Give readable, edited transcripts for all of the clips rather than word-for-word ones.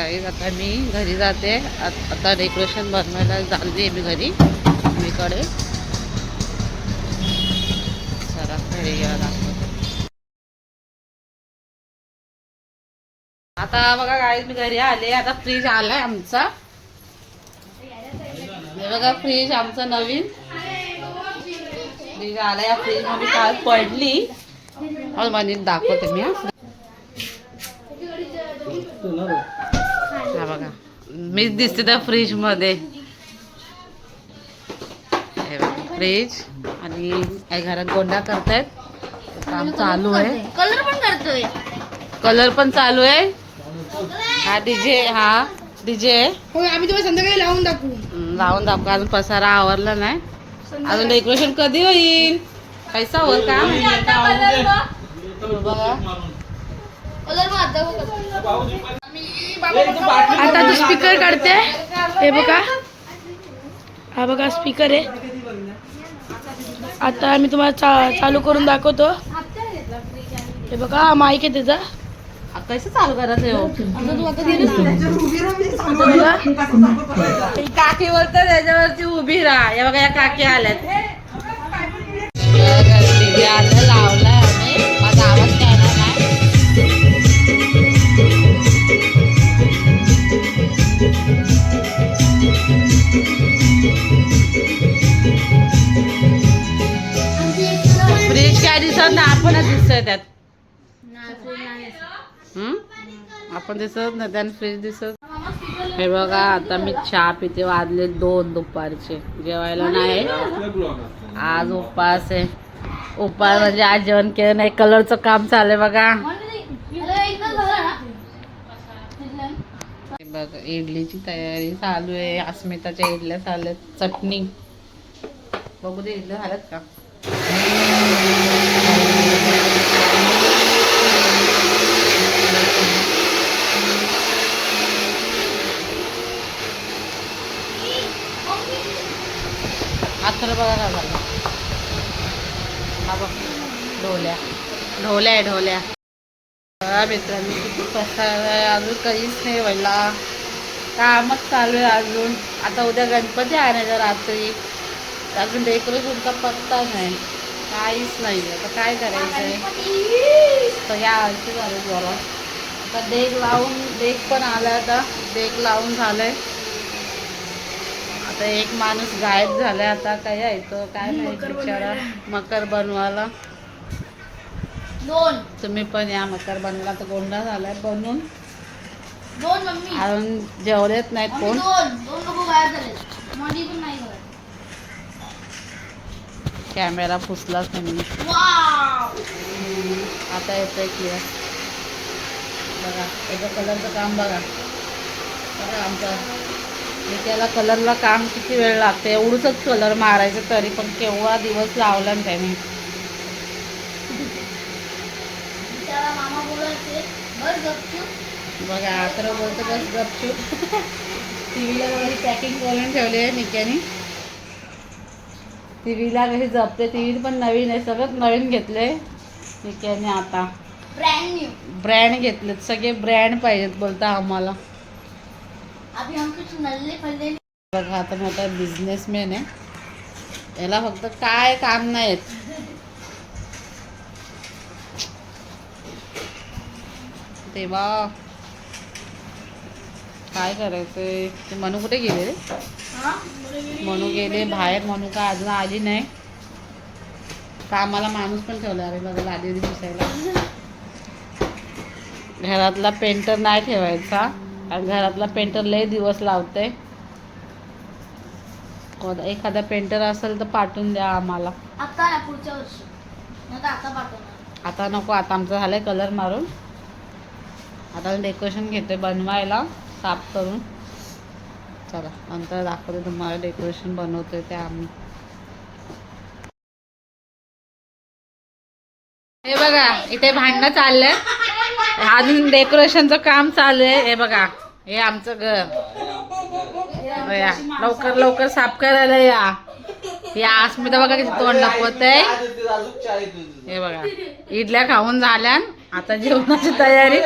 Guys आता मी घरी जाते. आता डेकोरेशन बनवायला चालली मी घरी मीकडे. चला घरी गेला दाखवते. आता बघा गाईज मी घरी आले. आता फ्रीज आलाय आमचा. हे बघा फ्रीज आमचा नवीन फ्रीज आलाय. या फ्रीज मध्ये काल पडली मध्ये दाखवते मी. हा बघा मीच दिसते त्या फ्रीज मध्ये. फ्रीज आणि काही घरात गोंडा करतायत. काम चालू आहे. कलर पण करतोय. कलर पण चालू आहे. हा डीजे. हा डीजे आम्ही तुम्हाला संध्याकाळी लावून दाखवू. लावून दाखवू. अजून पसारा आवरला नाही. अजून डेकोरेशन कधी होईल? पैसा होईल का? बघा आता तू स्पीकर काढते. हे बघा हा बघा स्पीकर आहे. आता मी तुम्हाला चालू करून दाखवतो. हे बघा हा माईक आहे त्याचा. कसं चालू करायचं? काकी बोलत त्याच्यावरती उभी राहा. या बघा या काकी आल्यात. लावलाय आम्ही. माझा आवाज द्यायला नाही. फ्रीज काय दिसत ना आपणच दिसतोय त्यात. आपण दिसत नाही त्याने फ्रीज दिसत. हे बघा आता मी चहा पिते. वाजले 2 दुपारचे. जेवायला नाही आज उपवास आहे. उपवास म्हणजे आज जेवण केलं नाही. कलरचं काम चालू आहे बघा. बघा इडलीची तयारी चालू आहे. अस्मिताच्या इडल्या चालू आहेत. चटणी बघू दे इडल्या झाल्यात का. अथर बघा का झालं. हा बघ ढोल्या ढोल्या आहे ढोल्या. मित्रांनी किती पसारा आहे. अजून काहीच नाही व्हायला. कामच चालू आहे अजून. आता उद्या गणपती आणायचा रात्री. अजून डेकोरेशनचा पत्ता नाही. काहीच नाही. आता काय करायचं आहे. सगळ्या आळशी झाले जरा. आता डेक लावून डेक पण आला. आता डेक लावून झालंय. आता एक माणूस गायब झालाय. आता काय यायचं काय नाही बिचारा मकर बनवायला. तुम्ही पण या मकर बनवायला. तर गोंडा झालाय बनून. अजून जेवलेत नाहीत कोण. कॅमेरा पुसलाच नाही. आता येतोय क्लिअर. बघा याचं कलरचं काम बघा. बघा आमचा त्याला कलरला काम किती वेळ लागते. एवढंच कलर मारायचं तरी पण केव्हा दिवस लावला ना त्याने. बघा आता बोलतो बस गपचूप. टीव्हीला बघा पॅकिंग करून ठेवली आहे निक्याने. टीव्हीला कशी जपते. टीव्ही पण नवीन आहे. सगळं नवीन घेतलंय निक्याने. आता ब्रँड घेतलेत. सगळे ब्रँड पाहिजेत बोलता आम्हाला. बघा आता मोठा बिझनेसमॅन आहे. याला फक्त काय काम नाही येत. तेव्हा काय करायचंय. ते मनू कुठे गेले रे. मनू गेले बाहेर. मनू काय अजून आली नाही. कामाला माणूस पण ठेवला. अरे बघा लादी दिसायला. घरातला पेंटर नाही ठेवायचा. आणि घरातला पेंटर लय दिवस लावते. एखादा पेंटर असेल तर पाठवून द्या आम्हाला. आता पुढच्या वर्षी. आता नको. आता आमचं झालंय कलर मारून. आता डेकोरेशन घेतोय बनवायला साफ करून. चला नंतर दाखवते तुम्हाला डेकोरेशन बनवतोय ते आम्ही. हे बघा इथे भांडणं चाललंय. अजून डेकोरेशनचं काम चालू आहे. हे बघा हे आमचं घर. या लवकर लवकर साफ करायला या. या अस्मिता बघा किती तोंड दाखवत आहे. हे बघा इडल्या खाऊन झाल्यान आता जेवणाची तयारी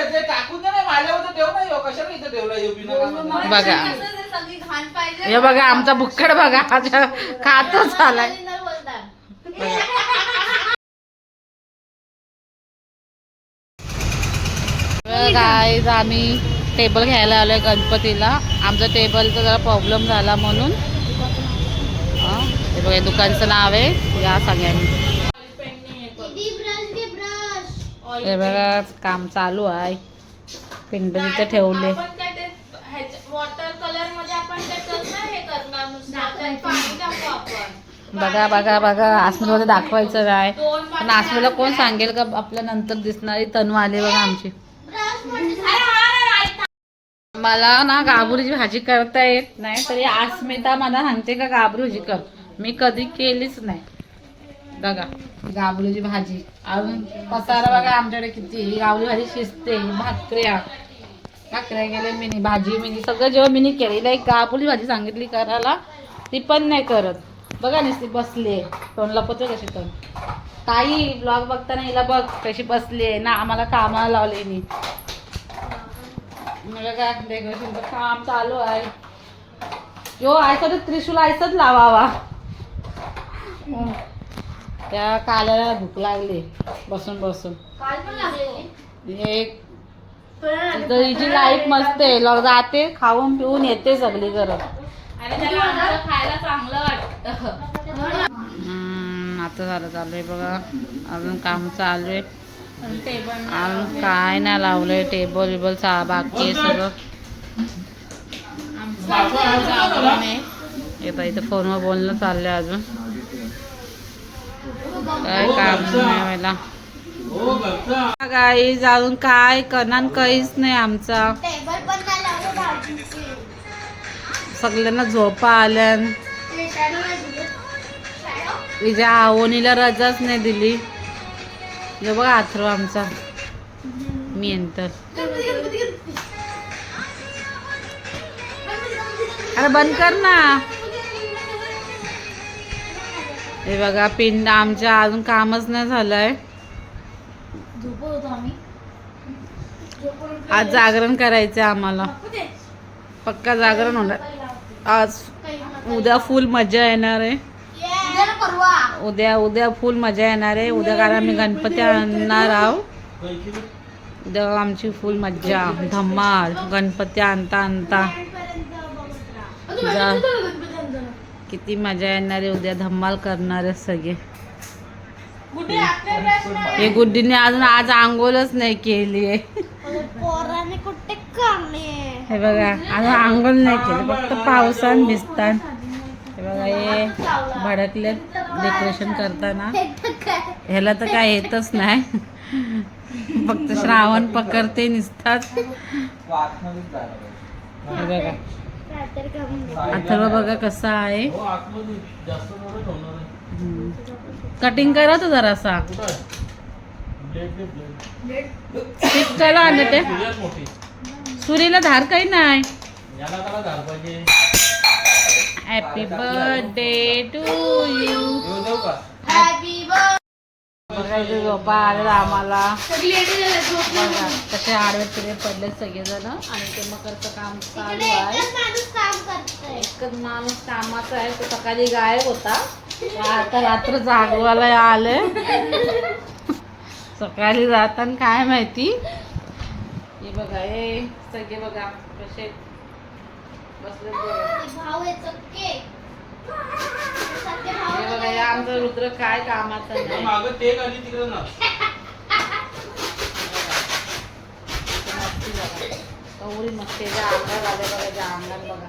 बघा. हे बघा आमचा बुक्कड बघा खातच आलाय. गाईज आम्ही टेबल घ्यायला आलोय गणपतीला. आमचा टेबलचा जरा प्रॉब्लेम झाला म्हणून. हे बघा दुकानचं नाव आहे, या सगळ्यांनी. हे बघा काम चालू आहे. पिंड तिथे ठेवले. वॉटर कलर मध्ये आपण हे करणार पाणी टाकू आपण. बघा बघा बघा आसमीमध्ये दाखवायचं काय पण आसमीला कोण सांगेल का आपल्या नंतर दिसणारी तनू आली बघा आमची. मला ना गाबुरीची भाजी करता येत नाही तरी आस्मिता मला सांगते का गाबुरीची कर. मी कधी केलीच नाही. बघा गाबुरीची भाजी अजून पसारा बघा आमच्याकडे किती. गाबुरी भाजी शिजते. भाकऱ्या गेले मिनी भाजी मिनी सगळं जेव्हा मिनी केलेलं. एक गाबुरी भाजी सांगितली करायला ती पण नाही करत. बघा नुसती बसली तोंड लपवते कशी. तर ताई ब्लॉग बघताना हिला बघ कशी बसली आहे ना. आम्हाला कामाला लावले मी. काय डेकोरेशनचं काम चालू आहे. यो आयचं त्रिशूल आयचंच लावावा. त्या काल्याला भूक लागली बसून बसून. हिची लाईफ मस्त आहे. जाते खाऊन पिऊन येते सगळी करत. खायला चांगलं वाटतं. आता झालं चालू आहे बघा. अजून काम चालू आहे. अजून काय नाही लावलंय. टेबल बिबल बाकी आहे सगळं. येतं इथं फोनवर बोलणं चाललंय. अजून काय काम नाही मला गाईज. अजून काय करणार काहीच नाही आमचा. सगळ्यांना झोपा आल्या. तिच्या आवणीला रजाच नाही दिली. हे बघा अथर्व आमचा मी नंतर. अरे बंद कर ना. हे बघा पिंड आमच्या अजून कामच नाही झालंय. आज जागरण करायचंय आम्हाला. पक्का जागरण होणार आज. उद्या फुल मजा येणार आहे. उद्या फुल मजा येणार आहे. उद्या कारण आम्ही गणपती आणणार आहोत. उद्या आमची फुल मज्जा धमाल. गणपती आणता किती मजा येणार आहे. उद्या धमाल करणार आहे सगळे. हे गुड्डीने अजून आज आंघोळच नाही केली आहे. हे बघा अजून आंघोळ नाही केली. फक्त पावसान भिजतात. हे बघा हे भडकले डेकोरेशन करताना. ह्याला तर काय येतच नाही. फक्त श्रावण पकडते निसतात. हे बघा अथर्व बघा कसा आहे. कटिंग करा तो जरासा. चला आणते ते सुरीला धार काही नाही. Happy birthday to you. बघायचं झोपा आलेला आम्हाला. बघा कसे आडवे तिकडे पडले सगळेजण. आणि ते मकरचं काम चालू आहे. एकच माणूस कामाचा आहे. तो सकाळी गायब होता. आता रात्र जागवायला आले. सकाळी जाताना काय माहिती. हे बघा हे सगळे बघा कसे बसले. हे बघा या आमचं रुद्र काय कामाचं नाही. कवळी मस्तीच्या अंगात आले बघा. ज्या अंगात बघा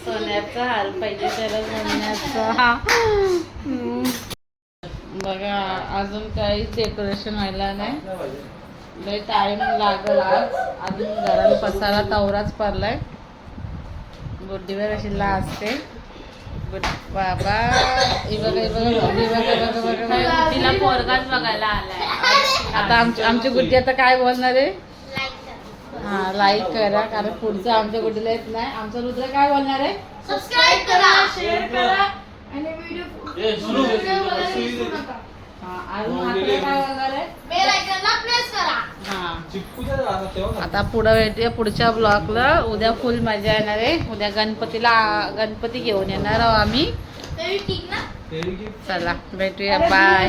सोन्याचा हाल पाहिजे त्याला सोन्याचा. बघा अजून काहीच डेकोरेशन व्हायला नाही. लय टाइम लागल आज. अजून घराला पसारा तवराच पडलाय. गुड्डीवर अशी लाजते. बाबा तिला पोरगाच बघायला आलाय. आता आमची गुड्डी आता काय बोलणार आहे. हा लाईक करा कारण पुढचं आमच्या गुड्डीला येत नाही. आमचा रुद्र काय बोलणार आहे. सबस्क्राईब करा, शेअर करा आणि व्हिडिओ अजून आपलं काय करणार आहे? बेल आयकॉनला प्रेस करा. हा आता पुढं भेटूया पुढच्या ब्लॉगला. उद्या फुल मजा येणार आहे. उद्या गणपती घेऊन येणार आहोत आम्ही. ठीक ना. चला भेटूया बाय.